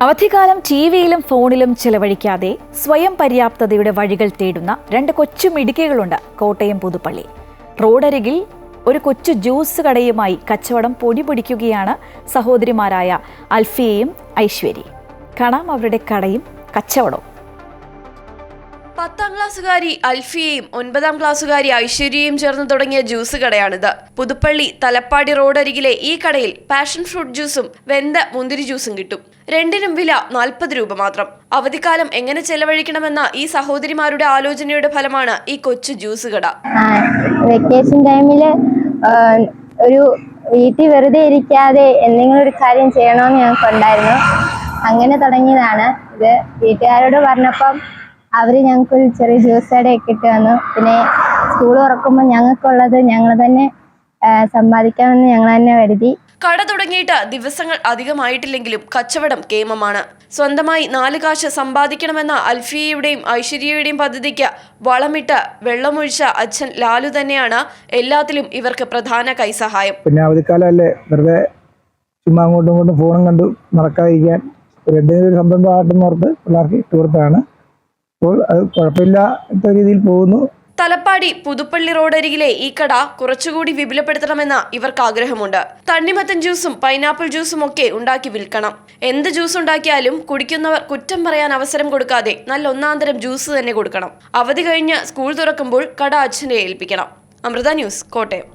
അവധിക്കാലം ടിവിയിലും ഫോണിലും ചെലവഴിക്കാതെ സ്വയം പര്യാപ്തതയുടെ വഴികൾ തേടുന്ന രണ്ട് കൊച്ചു മിടുക്കികളുണ്ട് കോട്ടയം പുതുപ്പള്ളി. റോഡരികിൽ ഒരു കൊച്ചു ജ്യൂസ് കടയുമായി കച്ചവടം പൊടിപൊടിക്കുകയാണ് സഹോദരിമാരായ അൽഫിയയും ഐശ്വര്യയും. കാണാം അവരുടെ കടയും കച്ചവടവും. 10ാം ക്ലാസ്സുകാരി അൽഫിയയും 9ാം ക്ലാസ്സുകാരി ഐശ്വര്യയും ചേർന്ന് തുടങ്ങിയ ജ്യൂസ് കടയാണിത്. പുതുപ്പള്ളി തലപ്പാടി റോഡരികിലെ ഈ കടയിൽ പാഷൻ ഫ്രൂട്ട് ജ്യൂസും വെന്ത മുന്തിരി ജ്യൂസും കിട്ടും. രണ്ടിനും വില 40 രൂപ മാത്രം. അവധിക്കാലം എങ്ങനെ ചെലവഴിക്കണമെന്ന ഈ സഹോദരിമാരുടെ ആലോചനയുടെ ഫലമാണ് ഈ കൊച്ചു ജ്യൂസ് കട. വെക്കേഷൻ ടൈമില് ഒരു വീട്ടിൽ വെറുതെ ഇരിക്കാതെ എന്തെങ്കിലും ഒരു കാര്യം ചെയ്യണമെന്ന് ഞങ്ങൾക്കുണ്ടായിരുന്നു. അങ്ങനെ തുടങ്ങിയതാണ് ഇത്. വീട്ടുകാരോട് പറഞ്ഞപ്പം അവര് ഞങ്ങൾക്കൊരു ചെറിയ ജ്യൂസ് കടയൊക്കെ ഇട്ട് വന്നു. പിന്നെ സ്കൂൾ തുറക്കുമ്പോൾ ഞങ്ങൾക്കുള്ളത് ഞങ്ങൾ തന്നെ സമ്പാദിക്കാമെന്ന് ഞങ്ങൾ തന്നെ കരുതി. കട തുടങ്ങിയിട്ട് ദിവസങ്ങൾ അധികമായിട്ടില്ലെങ്കിലും കച്ചവടം കേമമാണ്. സ്വന്തമായി 4 കാശ് സമ്പാദിക്കണമെന്ന അൽഫിയയുടെയും ഐശ്വര്യയുടെയും പദ്ധതിക്ക് വളമിട്ട് വെള്ളമൊഴിച്ച അച്ഛൻ ലാലു തന്നെയാണ് എല്ലാത്തിലും ഇവർക്ക് പ്രധാന കൈസഹായം. പിന്നെ അവധിക്കാലമല്ലേ, വെറുതെ ചുമ്മാ അങ്ങോട്ടും ഇങ്ങോട്ടും ഫോണും കണ്ടു നടക്കാതിരിക്കാൻ എന്തെങ്കിലും ഒരു സംരംഭമായിട്ടെന്ന് ഓർത്ത് പിള്ളേർക്ക് ഇട്ട് കൊടുത്താണ്. അപ്പോൾ അത് കുഴപ്പമില്ലാത്ത രീതിയിൽ പോകുന്നു. തലപ്പാടി പുതുപ്പള്ളി റോഡരികിലെ ഈ കട കുറച്ചുകൂടി വിപുലപ്പെടുത്തണമെന്ന് ഇവർക്ക് ആഗ്രഹമുണ്ട്. തണ്ണിമത്തൻ ജ്യൂസും പൈനാപ്പിൾ ജ്യൂസും ഒക്കെ ഉണ്ടാക്കി വിൽക്കണം. എന്ത് ജ്യൂസ് ഉണ്ടാക്കിയാലും കുടിക്കുന്നവർ കുറ്റം പറയാൻ അവസരം കൊടുക്കാതെ നല്ല ഒന്നാന്തരം ജ്യൂസ് തന്നെ കൊടുക്കണം. അവധി കഴിഞ്ഞ് സ്കൂൾ തുറക്കുമ്പോൾ കട അച്ഛനെ ഏൽപ്പിക്കണം. അമൃത ന്യൂസ്, കോട്ടയം.